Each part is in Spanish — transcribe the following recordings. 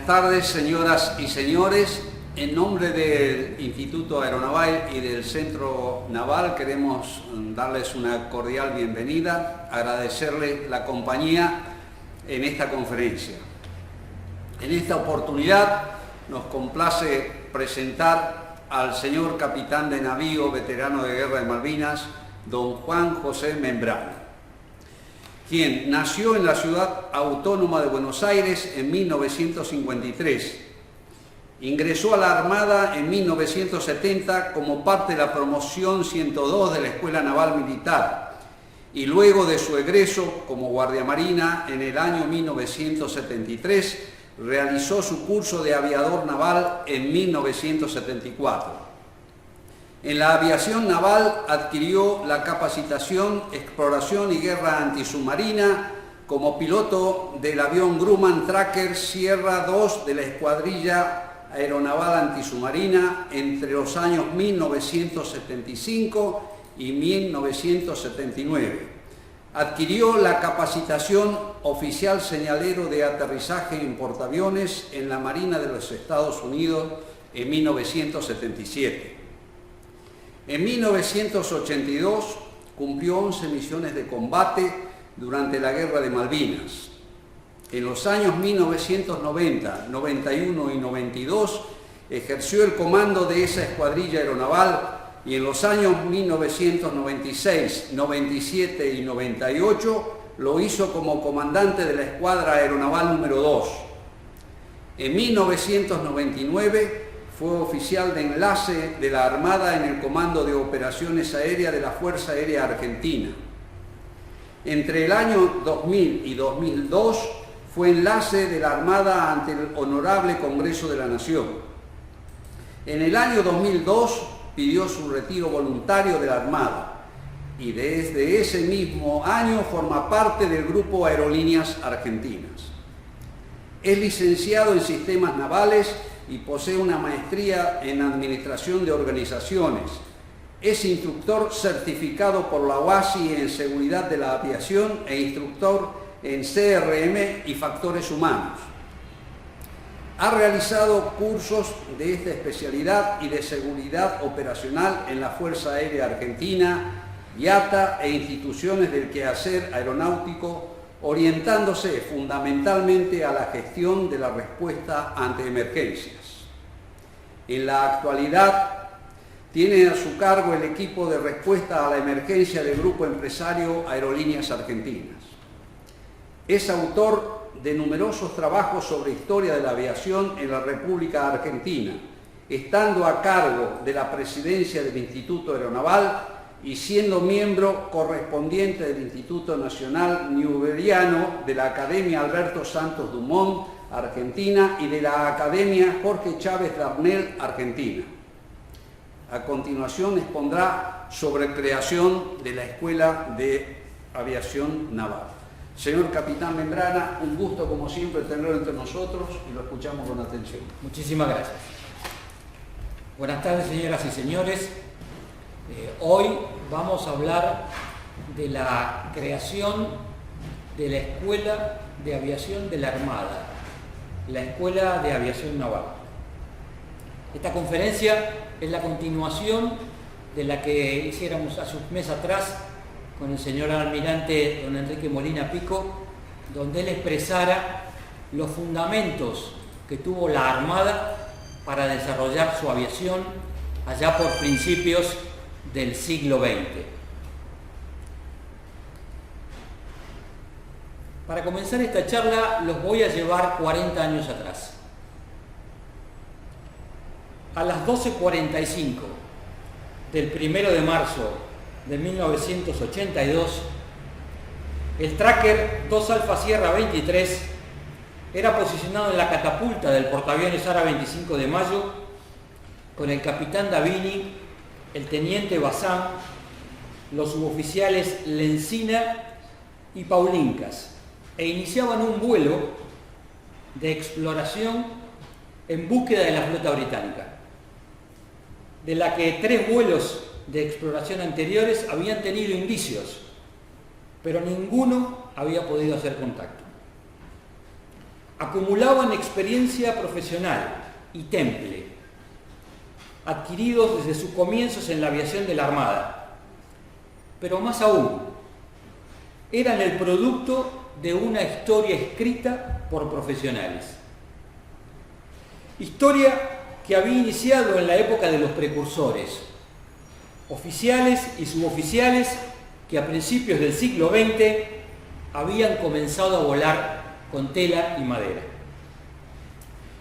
Buenas tardes, señoras y señores. En nombre del Instituto Aeronaval y del Centro Naval queremos darles una cordial bienvenida, agradecerles la compañía en esta conferencia. En esta oportunidad nos complace presentar al señor capitán de navío, veterano de guerra de Malvinas, don Juan José Membrana, quien nació en la ciudad autónoma de Buenos Aires en 1953. Ingresó a la Armada en 1970 como parte de la promoción 102 de la Escuela Naval Militar y luego de su egreso como guardiamarina en el año 1973 realizó su curso de aviador naval en 1974. En la aviación naval adquirió la capacitación, exploración y guerra antisubmarina como piloto del avión Grumman Tracker Sierra II de la Escuadrilla Aeronaval Antisubmarina entre los años 1975 y 1979. Adquirió la capacitación oficial señalero de aterrizaje en portaaviones en la Marina de los Estados Unidos en 1977. En 1982 cumplió 11 misiones de combate durante la Guerra de Malvinas. En los años 1990, 91 y 92 ejerció el comando de esa escuadrilla aeronaval y en los años 1996, 97 y 98 lo hizo como comandante de la Escuadra Aeronaval número 2. En 1999 fue oficial de enlace de la Armada en el Comando de Operaciones Aéreas de la Fuerza Aérea Argentina. Entre el año 2000 y 2002 fue enlace de la Armada ante el Honorable Congreso de la Nación. En el año 2002 pidió su retiro voluntario de la Armada y desde ese mismo año forma parte del Grupo Aerolíneas Argentinas. Es licenciado en Sistemas Navales y posee una maestría en Administración de Organizaciones. Es instructor certificado por la OASI en Seguridad de la Aviación e instructor en CRM y Factores Humanos. Ha realizado cursos de esta especialidad y de seguridad operacional en la Fuerza Aérea Argentina, IATA e instituciones del quehacer aeronáutico, orientándose fundamentalmente a la gestión de la respuesta ante emergencias. En la actualidad, tiene a su cargo el equipo de respuesta a la emergencia del Grupo Empresario Aerolíneas Argentinas. Es autor de numerosos trabajos sobre historia de la aviación en la República Argentina, estando a cargo de la presidencia del Instituto Aeronaval y siendo miembro correspondiente del Instituto Nacional Newberiano, de la Academia Alberto Santos Dumont, Argentina, y de la Academia Jorge Chávez Darnell, Argentina. A continuación expondrá sobre creación de la Escuela de Aviación Naval. Señor capitán Membrana, un gusto como siempre tenerlo entre nosotros y lo escuchamos con atención. Muchísimas gracias. Buenas tardes, señoras y señores. Hoy vamos a hablar de la creación de la Escuela de Aviación de la Armada, la Escuela de Aviación Naval. Esta conferencia es la continuación de la que hiciéramos hace un mes atrás con el señor almirante don Enrique Molina Pico, donde él expresara los fundamentos que tuvo la Armada para desarrollar su aviación allá por principios del siglo XX. Para comenzar esta charla los voy a llevar 40 años atrás. A las 12:45 del 1 de marzo de 1982, el Tracker 2 Alfa Sierra 23 era posicionado en la catapulta del portaaviones ARA 25 de Mayo con el capitán Davini, el teniente Bazán, los suboficiales Lencina y Paulincas, e iniciaban un vuelo de exploración en búsqueda de la flota británica, de la que 3 vuelos de exploración anteriores habían tenido indicios, pero ninguno había podido hacer contacto. acumulaban experiencia profesional y temple, adquiridos desde sus comienzos en la aviación de la Armada. Pero más aún, eran el producto de una historia escrita por profesionales. Historia que había iniciado en la época de los precursores, oficiales y suboficiales que a principios del siglo XX habían comenzado a volar con tela y madera.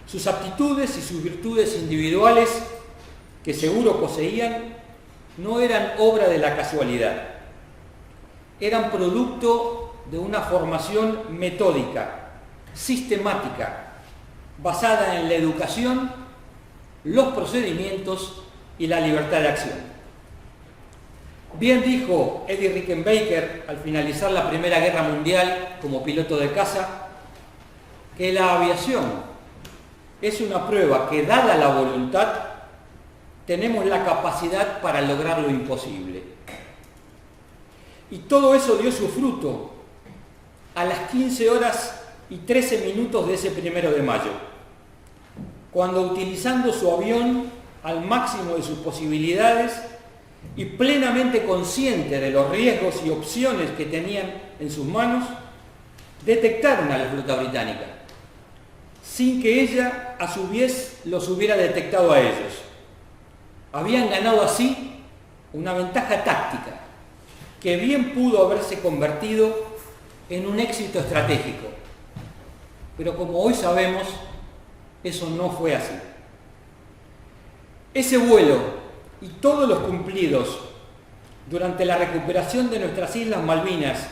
Sus aptitudes y sus virtudes individuales, que seguro poseían, no eran obra de la casualidad. Eran producto de una formación metódica, sistemática, basada en la educación, los procedimientos y la libertad de acción. Bien dijo Eddie Rickenbacker al finalizar la Primera Guerra Mundial como piloto de caza, que la aviación es una prueba que, dada la voluntad, tenemos la capacidad para lograr lo imposible. Y todo eso dio su fruto a las 15 horas y 13 minutos de ese 1 de mayo, cuando, utilizando su avión al máximo de sus posibilidades y plenamente consciente de los riesgos y opciones que tenían en sus manos, detectaron a la flota británica, sin que ella a su vez los hubiera detectado a ellos. Habían ganado así una ventaja táctica que bien pudo haberse convertido en un éxito estratégico. Pero como hoy sabemos, eso no fue así. Ese vuelo y todos los cumplidos durante la recuperación de nuestras Islas Malvinas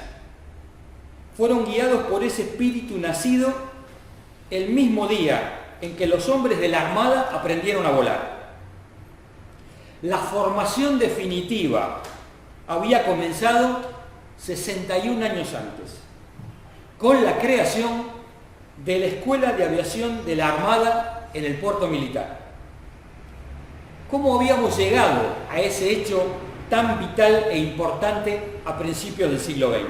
fueron guiados por ese espíritu nacido el mismo día en que los hombres de la Armada aprendieron a volar. La formación definitiva había comenzado 61 años antes, con la creación de la Escuela de Aviación de la Armada en el puerto militar. ¿Cómo habíamos llegado a ese hecho tan vital e importante a principios del siglo XX?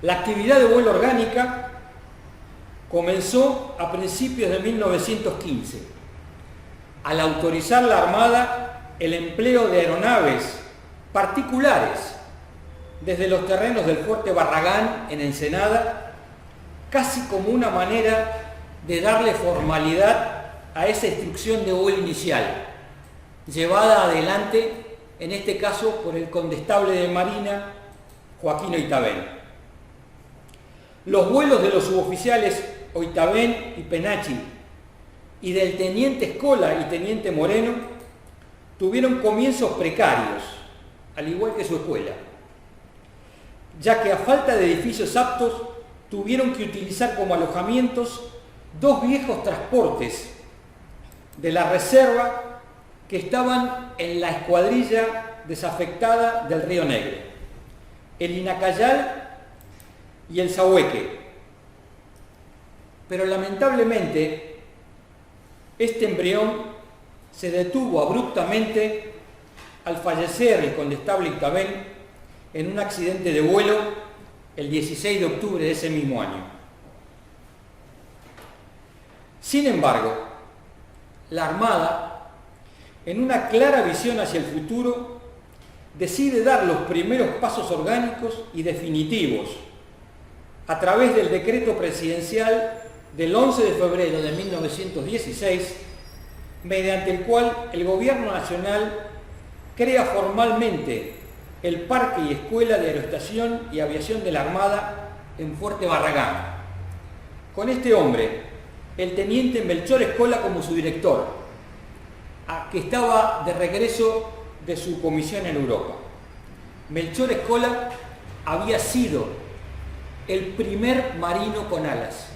La actividad de vuelo orgánica comenzó a principios de 1915, al autorizar la Armada el empleo de aeronaves particulares desde los terrenos del Fuerte Barragán en Ensenada, casi como una manera de darle formalidad a esa instrucción de vuelo inicial, llevada adelante, en este caso, por el condestable de Marina, Joaquín Oitabén. Los vuelos de los suboficiales Oitabén y Penachi y del teniente Escola y teniente Moreno tuvieron comienzos precarios, al igual que su escuela, ya que a falta de edificios aptos tuvieron que utilizar como alojamientos dos viejos transportes de la reserva que estaban en la escuadrilla desafectada del Río Negro, el Inacayal y el Zahueque. Pero lamentablemente este embrión se detuvo abruptamente al fallecer el condestable Oitabén en un accidente de vuelo el 16 de octubre de ese mismo año. Sin embargo, la Armada, en una clara visión hacia el futuro, decide dar los primeros pasos orgánicos y definitivos a través del decreto presidencial del 11 de febrero de 1916, mediante el cual el Gobierno Nacional crea formalmente el Parque y Escuela de Aeroestación y Aviación de la Armada en Fuerte Barragán, con este hombre, el teniente Melchor Escola, como su director, que estaba de regreso de su comisión en Europa. Melchor Escola había sido el primer marino con alas,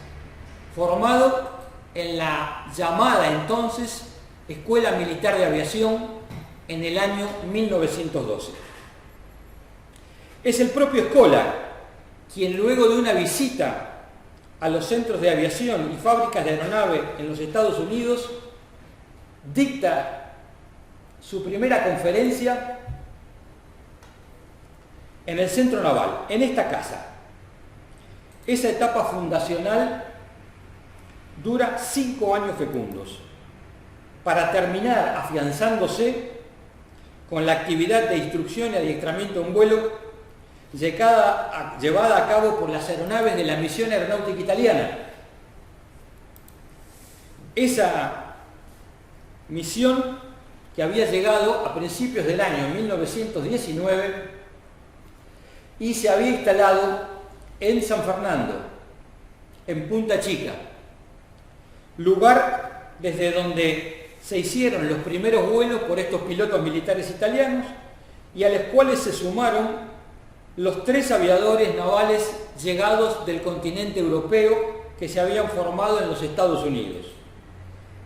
formado en la llamada entonces Escuela Militar de Aviación en el año 1912. Es el propio Escola quien, luego de una visita a los centros de aviación y fábricas de aeronave en los Estados Unidos, dicta su primera conferencia en el Centro Naval, en esta casa, Esa etapa fundacional dura 5 años fecundos, para terminar afianzándose con la actividad de instrucción y adiestramiento en vuelo llevada a cabo por las aeronaves de la Misión Aeronáutica Italiana. Esa misión que había llegado a principios del año 1919 y se había instalado en San Fernando, en Punta Chica, lugar desde donde se hicieron los primeros vuelos por estos pilotos militares italianos y a los cuales se sumaron los 3 aviadores navales llegados del continente europeo que se habían formado en los Estados Unidos: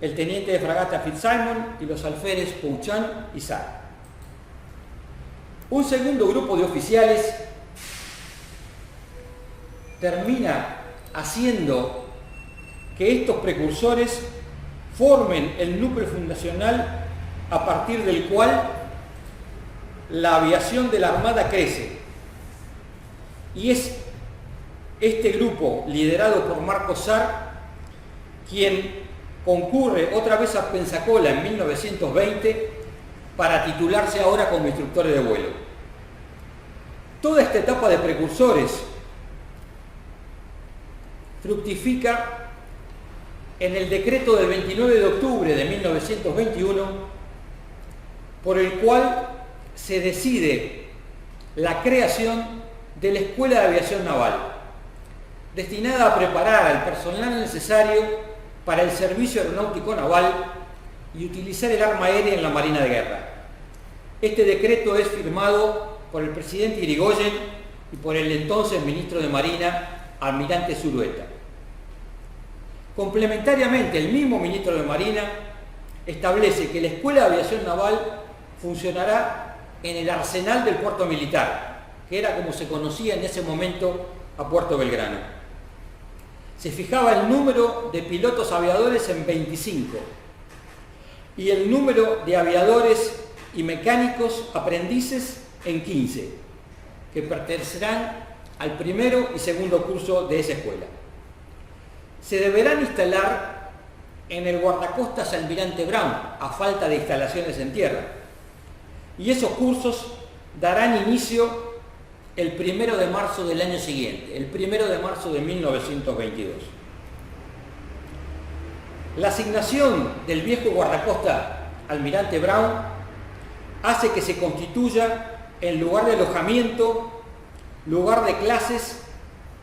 el teniente de fragata Fitzsimon y los alférez Pouchan y Sarr. Un segundo grupo de oficiales termina haciendo que estos precursores formen el núcleo fundacional a partir del cual la aviación de la Armada crece. Y es este grupo, liderado por Marco Sarr, quien concurre otra vez a Pensacola en 1920 para titularse ahora como instructores de vuelo. Toda esta etapa de precursores fructifica en el decreto del 29 de octubre de 1921, por el cual se decide la creación de la Escuela de Aviación Naval, destinada a preparar al personal necesario para el servicio aeronáutico naval y utilizar el arma aérea en la Marina de Guerra. Este decreto es firmado por el presidente Irigoyen y por el entonces ministro de Marina, almirante Zulueta. Complementariamente, el mismo ministro de Marina establece que la Escuela de Aviación Naval funcionará en el arsenal del puerto militar, que era como se conocía en ese momento a Puerto Belgrano. Se fijaba el número de pilotos aviadores en 25 y el número de aviadores y mecánicos aprendices en 15, que pertenecerán al primero y segundo curso de esa escuela. Se deberán instalar en el guardacostas Almirante Brown, a falta de instalaciones en tierra, y esos cursos darán inicio el 1 de marzo del año siguiente, el 1 de marzo de 1922. La asignación del viejo guardacosta Almirante Brown hace que se constituya en lugar de alojamiento, lugar de clases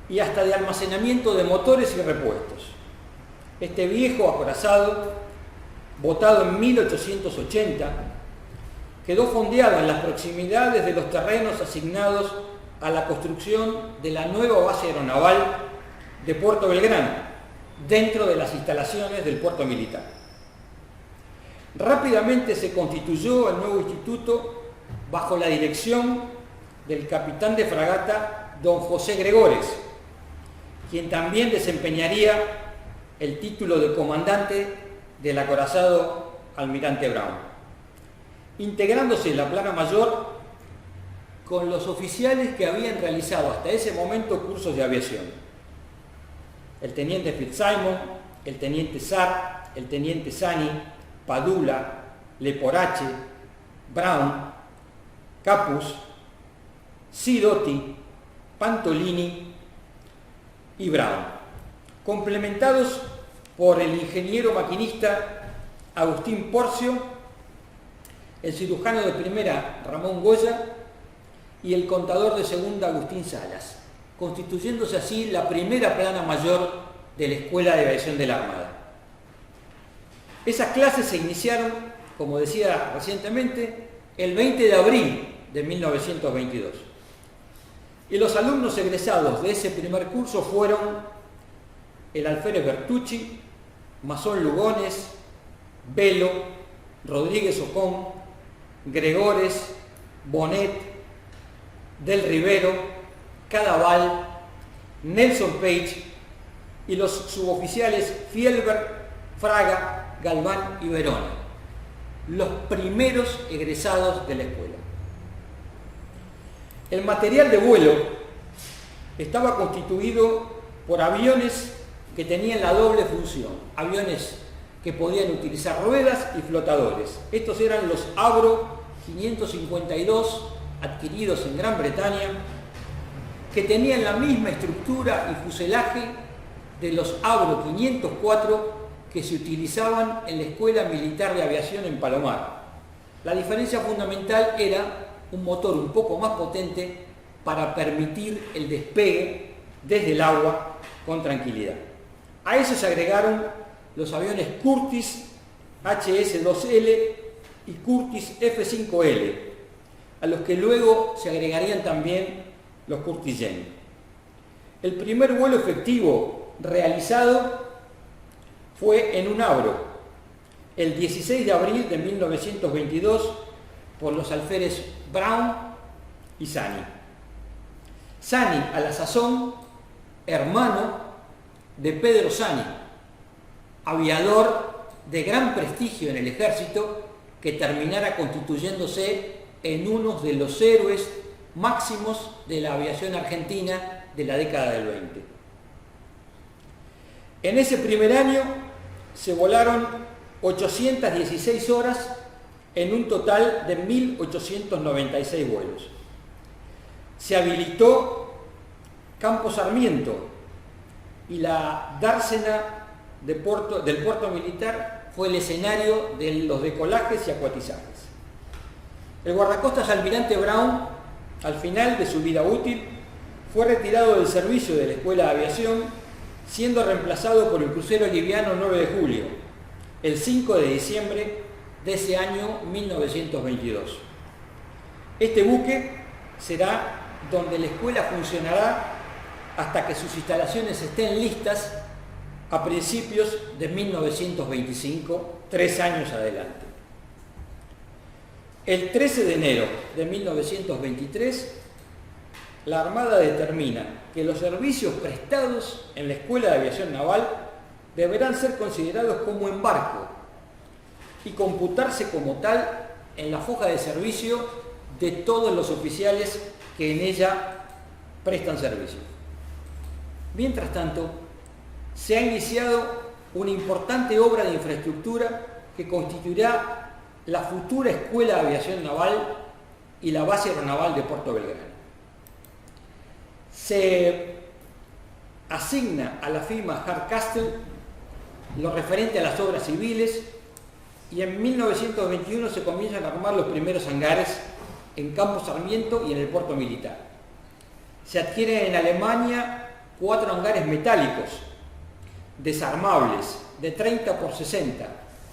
y hasta de almacenamiento de motores y repuestos. Este viejo acorazado, botado en 1880, quedó fondeado en las proximidades de los terrenos asignados a la construcción de la nueva base aeronaval de Puerto Belgrano, dentro de las instalaciones del puerto militar. Rápidamente se constituyó el nuevo instituto bajo la dirección del capitán de fragata don José Gregores, quien también desempeñaría el título de comandante del acorazado Almirante Brown, integrándose en la plana mayor con los oficiales que habían realizado hasta ese momento cursos de aviación: el teniente Fitzsimon, el teniente Sarr, el teniente Sani, Padula, Leporache, Brown, Capus, Sidotti, Pantolini y Brown, complementados por el ingeniero maquinista Agustín Porcio, el cirujano de primera Ramón Goya y el contador de segunda Agustín Salas, constituyéndose así la primera plana mayor de la Escuela de Aviación de la Armada. Esas clases se iniciaron, como decía recientemente, el 20 de abril de 1922. Y los alumnos egresados de ese primer curso fueron el alférez Bertucci, Masón Lugones, Velo, Rodríguez Ocón, Gregores, Bonet, Del Rivero, Cadaval, Nelson Page y los suboficiales Fielberg, Fraga, Galván y Verona, los primeros egresados de la escuela. El material de vuelo estaba constituido por aviones que tenían la doble función, aviones que podían utilizar ruedas y flotadores. Estos eran los Avro 552 adquiridos en Gran Bretaña, que tenían la misma estructura y fuselaje de los Avro 504 que se utilizaban en la Escuela Militar de Aviación en Palomar. La diferencia fundamental era un motor un poco más potente para permitir el despegue desde el agua con tranquilidad. A eso se agregaron los aviones Curtiss HS-2L y Curtiss F-5L, a los que luego se agregarían también los Curtiss Yen. El primer vuelo efectivo realizado fue en un Avro, el 16 de abril de 1922, por los alférez Brown y Sani. Sani, a la sazón, hermano de Pedro Sani, aviador de gran prestigio en el ejército, que terminara constituyéndose en uno de los héroes máximos de la aviación argentina de la década del 20. En ese primer año se volaron 816 horas en un total de 1.896 vuelos. Se habilitó Campo Sarmiento y la dársena del puerto militar fue el escenario de los decolajes y acuatizajes. El guardacostas Almirante Brown, al final de su vida útil, fue retirado del servicio de la Escuela de Aviación, siendo reemplazado por el crucero liviano 9 de julio, el 5 de diciembre de ese año 1922. Este buque será donde la escuela funcionará hasta que sus instalaciones estén listas a principios de 1925, 3 años adelante. El 13 de enero de 1923, la Armada determina que los servicios prestados en la Escuela de Aviación Naval deberán ser considerados como embarco y computarse como tal en la foja de servicio de todos los oficiales que en ella prestan servicio. Mientras tanto, se ha iniciado una importante obra de infraestructura que constituirá la futura Escuela de Aviación Naval y la Base Aeronaval de Puerto Belgrano. Se asigna a la firma Hardcastle lo referente a las obras civiles y en 1921 se comienzan a armar los primeros hangares en Campo Sarmiento y en el puerto militar. Se adquieren en Alemania 4 hangares metálicos desarmables de 30 por 60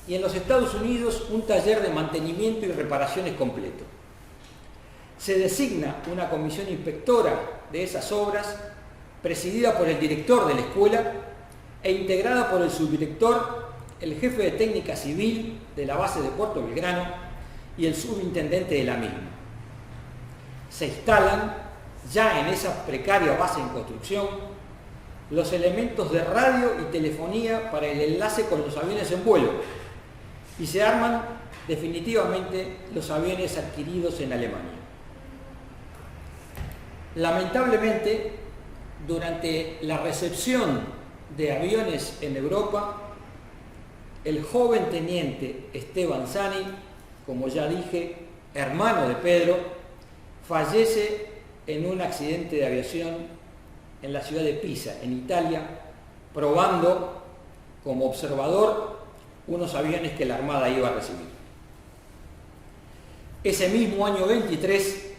y en los Estados Unidos un taller de mantenimiento y reparaciones completo. Se designa una comisión inspectora de esas obras, presidida por el director de la escuela e integrada por el subdirector, el jefe de técnica civil de la base de Puerto Belgrano y el subintendente de la misma. Se instalan, ya en esa precaria base en construcción, los elementos de radio y telefonía para el enlace con los aviones en vuelo y se arman definitivamente los aviones adquiridos en Alemania. Lamentablemente, durante la recepción de aviones en Europa, el joven teniente Esteban Sani, como ya dije, hermano de Pedro, fallece en un accidente de aviación en la ciudad de Pisa, en Italia, probando como observador unos aviones que la Armada iba a recibir. Ese mismo año 23,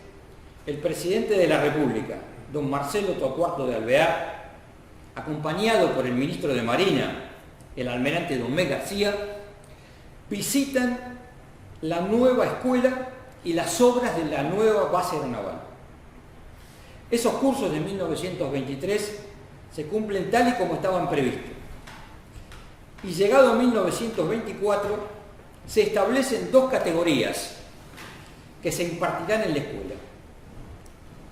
el presidente de la República, don Marcelo Torcuato de Alvear, acompañado por el ministro de Marina, el almirante don Mé García, visitan la nueva escuela y las obras de la nueva base aeronaval. Esos cursos de 1923 se cumplen tal y como estaban previstos. Y llegado a 1924, se establecen 2 categorías que se impartirán en la escuela.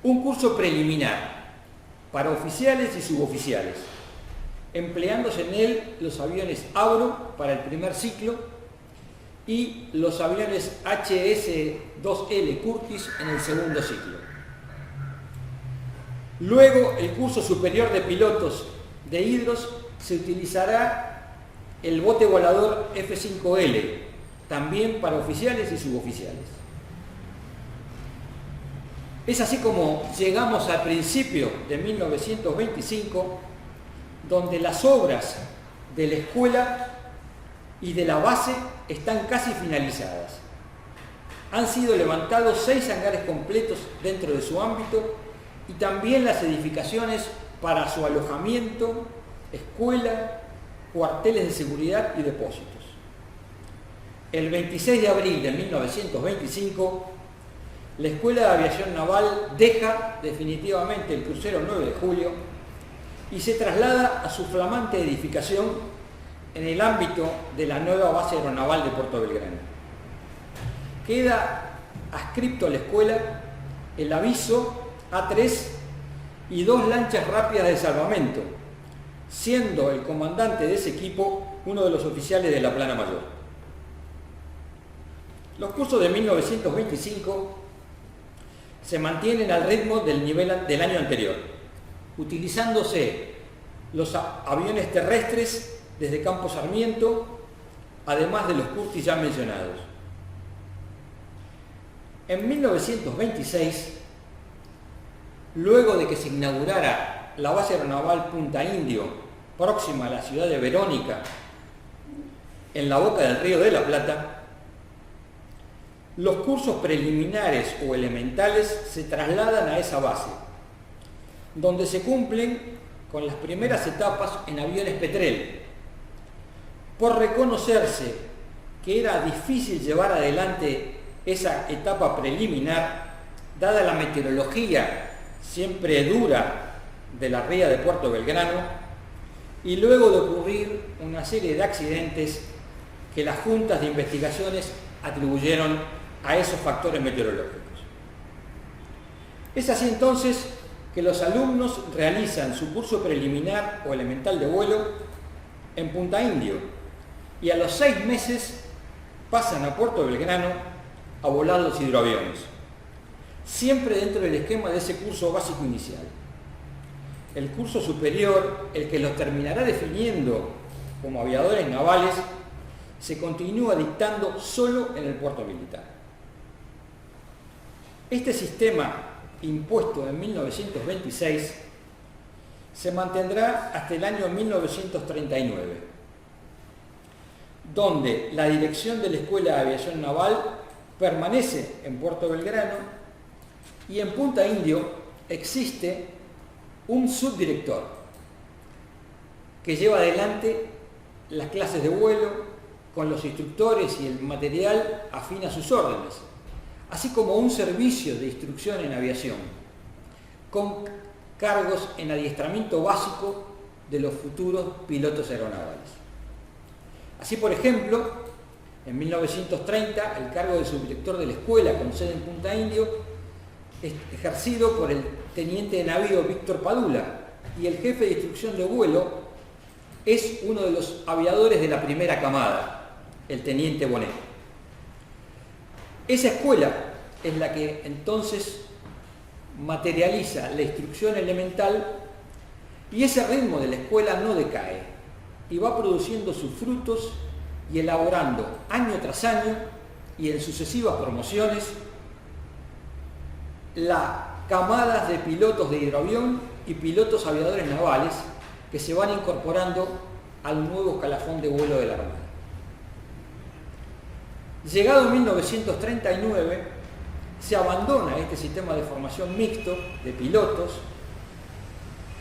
Un curso preliminar para oficiales y suboficiales, empleándose en él los aviones Avro para el primer ciclo y los aviones HS-2L Curtiss en el segundo ciclo. Luego el curso superior de pilotos de hidros se utilizará el bote volador F-5L, también para oficiales y suboficiales. Es así como llegamos al principio de 1925, donde las obras de la escuela y de la base están casi finalizadas. Han sido levantados 6 hangares completos dentro de su ámbito y también las edificaciones para su alojamiento, escuela, cuarteles de seguridad y depósitos. El 26 de abril de 1925, la Escuela de Aviación Naval deja definitivamente el crucero 9 de julio y se traslada a su flamante edificación en el ámbito de la nueva base aeronaval de Puerto Belgrano. Queda adscripto a la escuela el aviso A3 y 2 lanchas rápidas de salvamento, siendo el comandante de ese equipo uno de los oficiales de la Plana Mayor. Los cursos de 1925 se mantienen al ritmo del nivel del año anterior, utilizándose los aviones terrestres desde Campo Sarmiento, además de los Curtis ya mencionados. En 1926, luego de que se inaugurara la base aeronaval Punta Indio, próxima a la ciudad de Verónica, en la boca del Río de la Plata, los cursos preliminares o elementales se trasladan a esa base, donde se cumplen con las primeras etapas en aviones Petrel. Por reconocerse que era difícil llevar adelante esa etapa preliminar, dada la meteorología siempre dura de la ría de Puerto Belgrano, y luego de ocurrir una serie de accidentes que las juntas de investigaciones atribuyeron a esos factores meteorológicos. Es así entonces que los alumnos realizan su curso preliminar o elemental de vuelo en Punta Indio y a los 6 meses pasan a Puerto Belgrano a volar los hidroaviones, siempre dentro del esquema de ese curso básico inicial. El curso superior, el que los terminará definiendo como aviadores navales, se continúa dictando solo en el puerto militar. Este sistema, impuesto en 1926, se mantendrá hasta el año 1939, donde la dirección de la Escuela de Aviación Naval permanece en Puerto Belgrano y en Punta Indio existe un subdirector que lleva adelante las clases de vuelo con los instructores y el material afín a sus órdenes, así como un servicio de instrucción en aviación, con cargos en adiestramiento básico de los futuros pilotos aeronavales. Así, por ejemplo, en 1930, el cargo de subdirector de la escuela con sede en Punta Indio es ejercido por el teniente de navío Víctor Padula, y el jefe de instrucción de vuelo es uno de los aviadores de la primera camada, el teniente Bonet. Esa escuela es la que entonces materializa la instrucción elemental, y ese ritmo de la escuela no decae y va produciendo sus frutos y elaborando año tras año y en sucesivas promociones las camadas de pilotos de hidroavión y pilotos aviadores navales que se van incorporando al nuevo escalafón de vuelo de la Armada. Llegado 1939, se abandona este sistema de formación mixto de pilotos,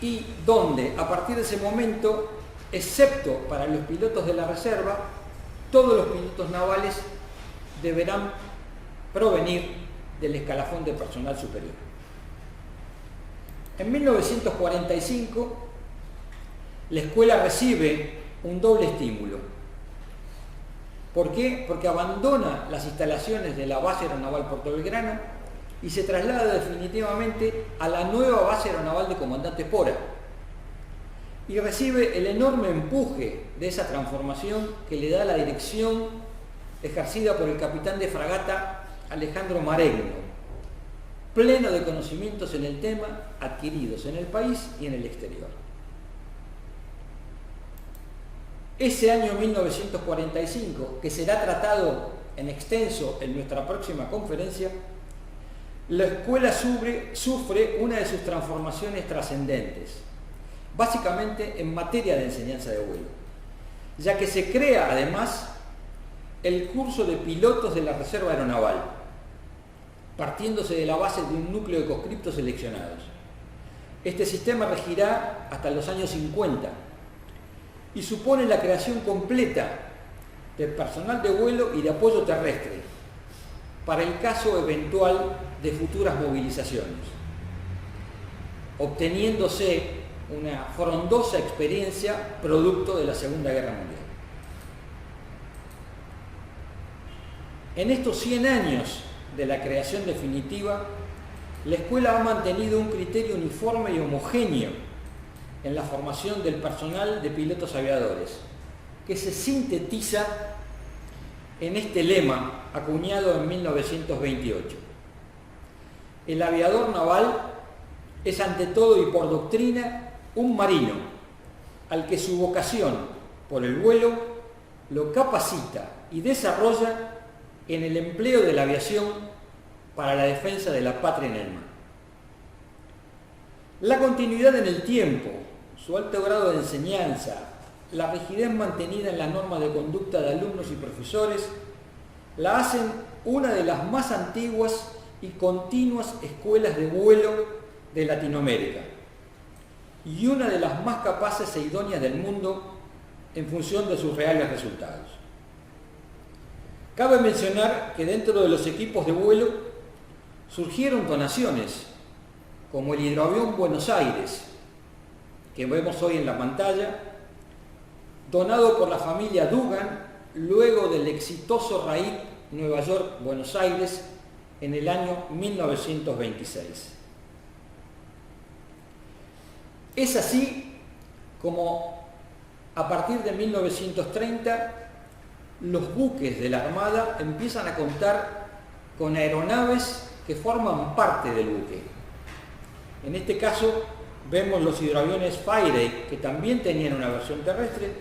y donde a partir de ese momento, excepto para los pilotos de la reserva, todos los pilotos navales deberán provenir del escalafón de personal superior. En 1945, la escuela recibe un doble estímulo. ¿Por qué? Porque abandona las instalaciones de la base aeronaval Puerto Belgrano y se traslada definitivamente a la nueva base aeronaval de Comandante Espora, y recibe el enorme empuje de esa transformación que le da la dirección ejercida por el capitán de fragata Alejandro Maregno, pleno de conocimientos en el tema adquiridos en el país y en el exterior. ese año 1945, que será tratado en extenso en nuestra próxima conferencia, la escuela sufre una de sus transformaciones trascendentes, básicamente en materia de enseñanza de vuelo, ya que se crea además el curso de pilotos de la Reserva Aeronaval, partiéndose de la base de un núcleo de conscriptos seleccionados. Este sistema regirá hasta los años 50 y supone la creación completa de personal de vuelo y de apoyo terrestre para el caso eventual de futuras movilizaciones, obteniéndose una frondosa experiencia producto de la Segunda Guerra Mundial. En estos 100 años de la creación definitiva, la escuela ha mantenido un criterio uniforme y homogéneo en la formación del personal de pilotos aviadores, que se sintetiza en este lema acuñado en 1928. El aviador naval es ante todo y por doctrina un marino, al que su vocación por el vuelo lo capacita y desarrolla en el empleo de la aviación para la defensa de la patria en el mar. La continuidad en el tiempo, su alto grado de enseñanza, la rigidez mantenida en las normas de conducta de alumnos y profesores, la hacen una de las más antiguas y continuas escuelas de vuelo de Latinoamérica y una de las más capaces e idóneas del mundo en función de sus reales resultados. Cabe mencionar que dentro de los equipos de vuelo surgieron donaciones, como el hidroavión Buenos Aires, que vemos hoy en la pantalla, donado por la familia Dugan luego del exitoso RAID Nueva York-Buenos Aires en el año 1926. Es así como a partir de 1930 los buques de la Armada empiezan a contar con aeronaves que forman parte del buque. En este caso vemos los hidroaviones Faraday, que también tenían una versión terrestre,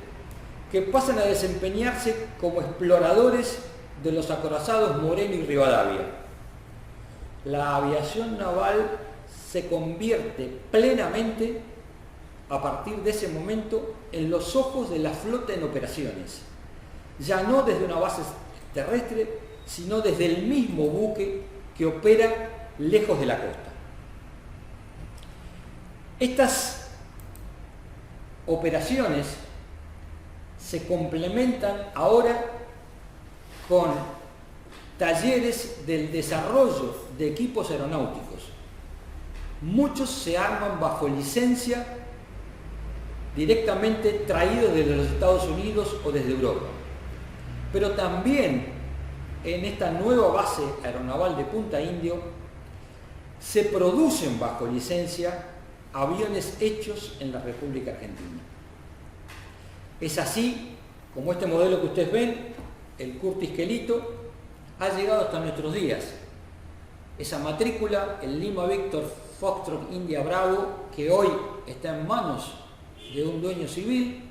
que pasan a desempeñarse como exploradores de los acorazados Moreno y Rivadavia. La aviación naval se convierte plenamente, a partir de ese momento, en los ojos de la flota en operaciones, ya no desde una base terrestre, sino desde el mismo buque que opera lejos de la costa. Estas operaciones se complementan ahora con talleres del desarrollo de equipos aeronáuticos. Muchos se arman bajo licencia directamente traídos desde los Estados Unidos o desde Europa. Pero también en esta nueva base aeronaval de Punta Indio se producen bajo licencia aviones hechos en la República Argentina. Es así como este modelo que ustedes ven, el Curtis Quelito, ha llegado hasta nuestros días. Esa matrícula, el Lima Victor Foxtrot India Bravo, que hoy está en manos de un dueño civil,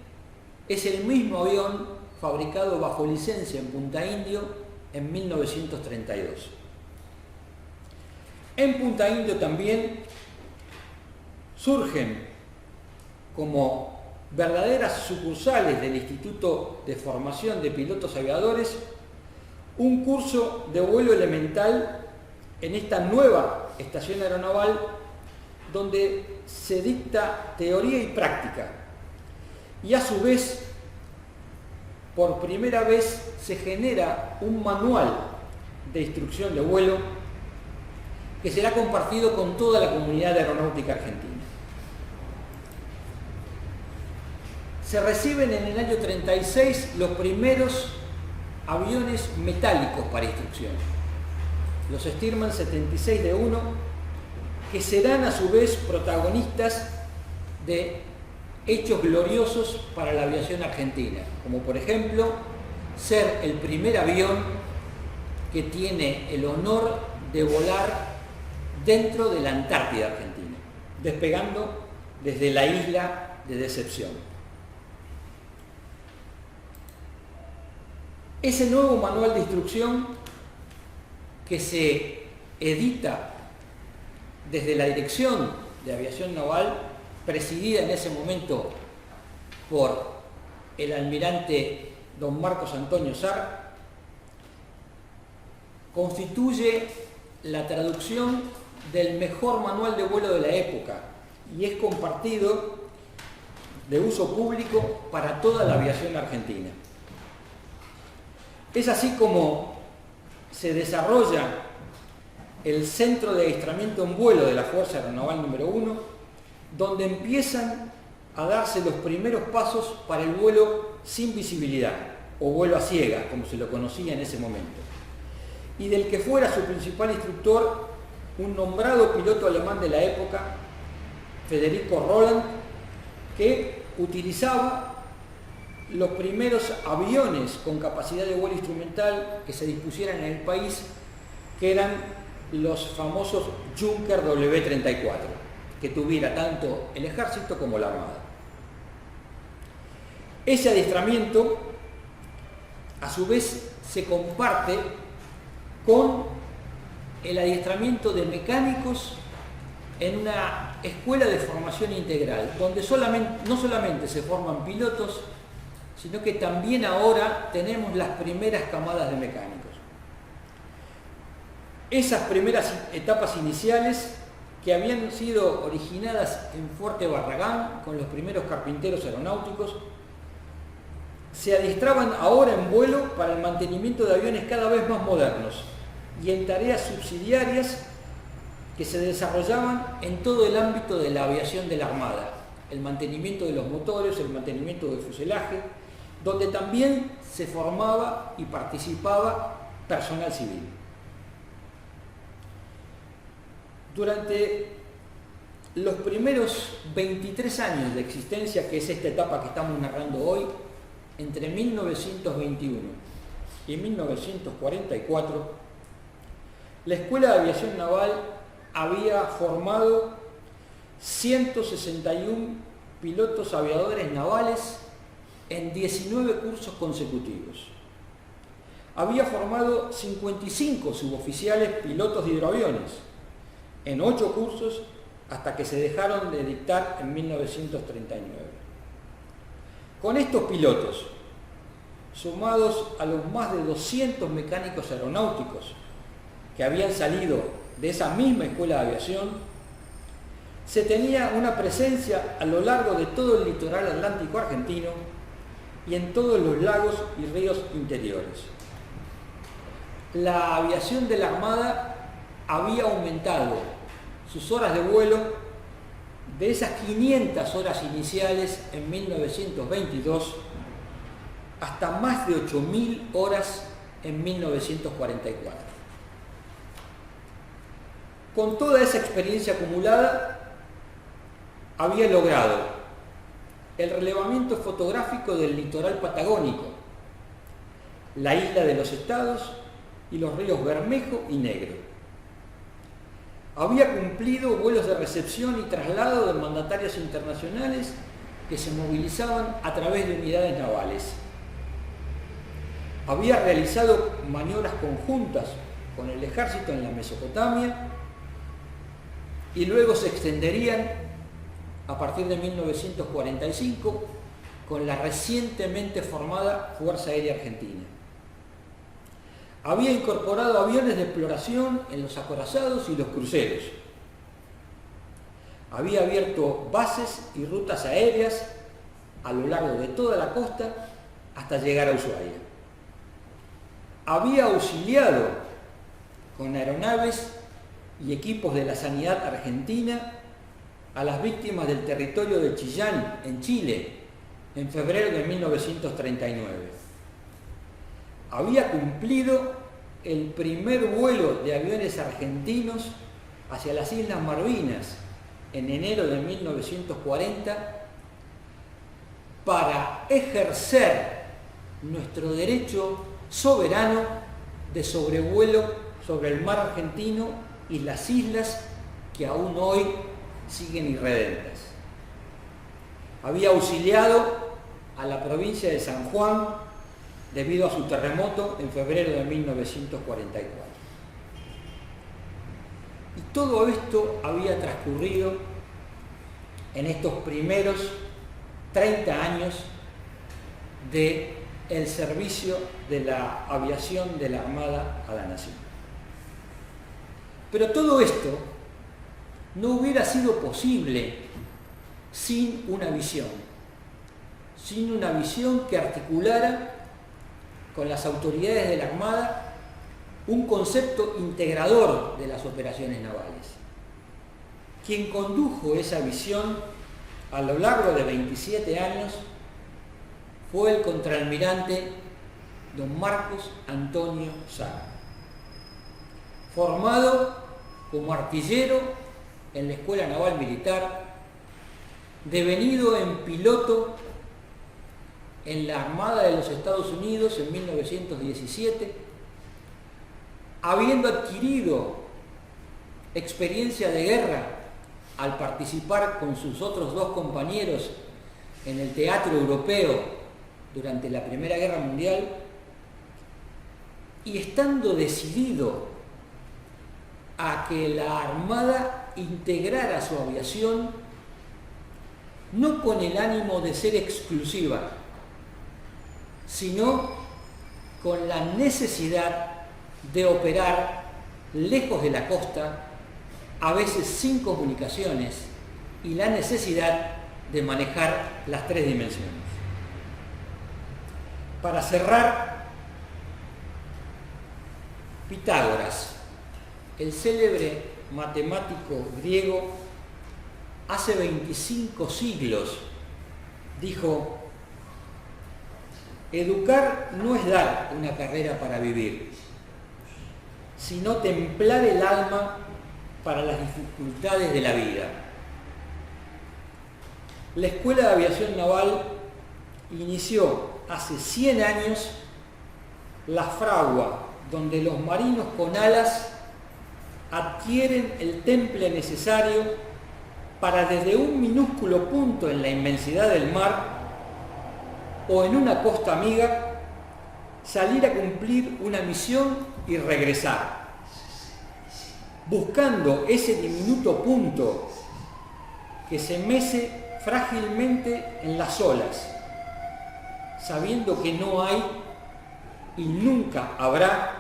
es el mismo avión fabricado bajo licencia en Punta Indio en 1932. En Punta Indio también surgen como verdaderas sucursales del Instituto de Formación de Pilotos Aviadores un curso de vuelo elemental en esta nueva estación aeronaval, donde se dicta teoría y práctica, y a su vez por primera vez se genera un manual de instrucción de vuelo que será compartido con toda la comunidad aeronáutica argentina. Se reciben en el año 36 los primeros aviones metálicos para instrucción, los Stearman 76D1, que serán a su vez protagonistas de hechos gloriosos para la aviación argentina, como por ejemplo ser el primer avión que tiene el honor de volar dentro de la Antártida Argentina, despegando desde la isla de Decepción. Ese nuevo manual de instrucción que se edita desde la Dirección de Aviación Naval, presidida en ese momento por el almirante don Marcos Antonio Sar, constituye la traducción del mejor manual de vuelo de la época y es compartido de uso público para toda la aviación argentina. Es así como se desarrolla el Centro de Adiestramiento en Vuelo de la Fuerza Aeronaval número 1, donde empiezan a darse los primeros pasos para el vuelo sin visibilidad, o vuelo a ciegas, como se lo conocía en ese momento, y del que fuera su principal instructor, un nombrado piloto alemán de la época, Federico Roland, que utilizaba los primeros aviones con capacidad de vuelo instrumental que se dispusieran en el país, que eran los famosos Junker W-34, que tuviera tanto el ejército como la armada. Ese adiestramiento, a su vez, se comparte con el adiestramiento de mecánicos en una escuela de formación integral, donde no solamente se forman pilotos, sino que también ahora tenemos las primeras camadas de mecánicos. Esas primeras etapas iniciales, que habían sido originadas en Fuerte Barragán con los primeros carpinteros aeronáuticos, se adiestraban ahora en vuelo para el mantenimiento de aviones cada vez más modernos y en tareas subsidiarias que se desarrollaban en todo el ámbito de la aviación de la Armada, el mantenimiento de los motores, el mantenimiento del fuselaje, donde también se formaba y participaba personal civil. Durante los primeros 23 años de existencia, que es esta etapa que estamos narrando hoy, entre 1921 y 1944, la Escuela de Aviación Naval había formado 161 pilotos aviadores navales en 19 cursos consecutivos. Había formado 55 suboficiales pilotos de hidroaviones en 8 cursos hasta que se dejaron de dictar en 1939. Con estos pilotos, sumados a los más de 200 mecánicos aeronáuticos que habían salido de esa misma escuela de aviación, se tenía una presencia a lo largo de todo el litoral atlántico argentino y en todos los lagos y ríos interiores. La aviación de la Armada había aumentado sus horas de vuelo de esas 500 horas iniciales en 1922 hasta más de 8.000 horas en 1944. Con toda esa experiencia acumulada, había logrado el relevamiento fotográfico del litoral patagónico, la isla de los Estados y los ríos Bermejo y Negro. Había cumplido vuelos de recepción y traslado de mandatarios internacionales que se movilizaban a través de unidades navales. Había realizado maniobras conjuntas con el ejército en la Mesopotamia y luego se extenderían a partir de 1945 con la recientemente formada Fuerza Aérea Argentina. Había incorporado aviones de exploración en los acorazados y los cruceros. Había abierto bases y rutas aéreas a lo largo de toda la costa hasta llegar a Ushuaia. Había auxiliado con aeronaves y equipos de la Sanidad Argentina a las víctimas del territorio de Chillán, en Chile, en febrero de 1939. Había cumplido el primer vuelo de aviones argentinos hacia las Islas Malvinas en enero de 1940 para ejercer nuestro derecho soberano de sobrevuelo sobre el mar argentino y las islas que aún hoy siguen irredentas. Había auxiliado a la provincia de San Juan debido a su terremoto en febrero de 1944. Y todo esto había transcurrido en estos primeros 30 años del servicio de la aviación de la Armada a la Nación. Pero todo esto no hubiera sido posible sin una visión que articulara con las autoridades de la Armada un concepto integrador de las operaciones navales. Quien condujo esa visión a lo largo de 27 años fue el contraalmirante don Marcos Antonio Saga, formado como artillero en la Escuela Naval Militar, devenido en piloto en la Armada de los Estados Unidos en 1917, habiendo adquirido experiencia de guerra al participar con sus otros dos compañeros en el teatro europeo durante la Primera Guerra Mundial, y estando decidido a que la Armada integrara su aviación, no con el ánimo de ser exclusiva, sino con la necesidad de operar lejos de la costa, a veces sin comunicaciones, y la necesidad de manejar las tres dimensiones. Para cerrar, Pitágoras, el célebre matemático griego, hace 25 siglos dijo: educar no es dar una carrera para vivir, sino templar el alma para las dificultades de la vida. La Escuela de Aviación Naval inició hace 100 años la fragua donde los marinos con alas adquieren el temple necesario para, desde un minúsculo punto en la inmensidad del mar o en una costa amiga, salir a cumplir una misión y regresar, buscando ese diminuto punto que se mece frágilmente en las olas, sabiendo que no hay y nunca habrá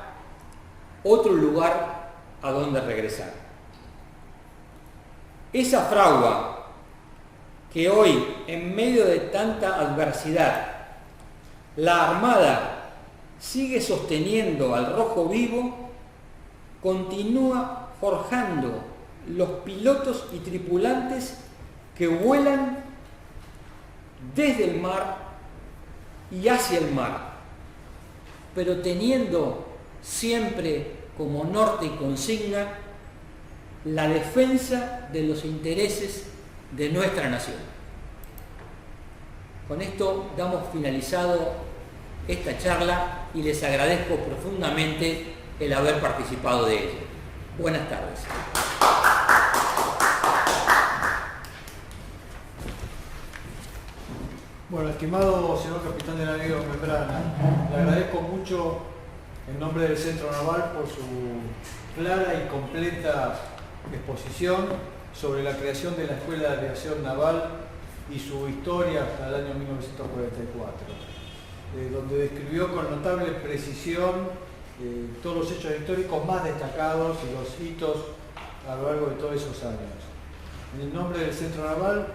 otro lugar a donde regresar. Esa fragua que hoy, en medio de tanta adversidad, la Armada sigue sosteniendo al rojo vivo, continúa forjando los pilotos y tripulantes que vuelan desde el mar y hacia el mar, pero teniendo siempre como norte y consigna la defensa de los intereses de nuestra nación. Con esto damos finalizado esta charla y les agradezco profundamente el haber participado de ella. Buenas tardes. Bueno, estimado señor capitán de navío Membrana, le agradezco mucho en nombre del Centro Naval por su clara y completa exposición sobre la creación de la Escuela de Aviación Naval y su historia hasta el año 1944, donde describió con notable precisión todos los hechos históricos más destacados y los hitos a lo largo de todos esos años. En el nombre del Centro Naval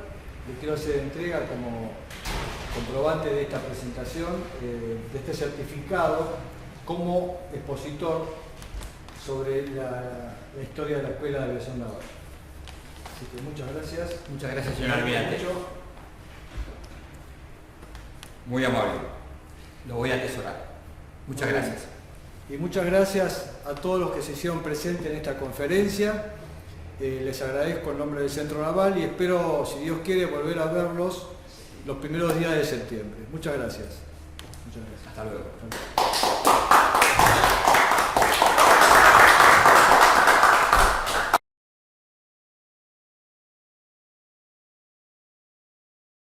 le quiero hacer entrega como comprobante de esta presentación, de este certificado como expositor sobre la historia de la Escuela de Aviación Naval. Así que muchas gracias. Muchas gracias, señor almirante. Muy amable. Lo voy a atesorar. Muchas gracias. Y muchas gracias a todos los que se hicieron presentes en esta conferencia. Les agradezco en nombre del Centro Naval y espero, si Dios quiere, volver a verlos los primeros días de septiembre. Muchas gracias. Muchas gracias. Hasta luego.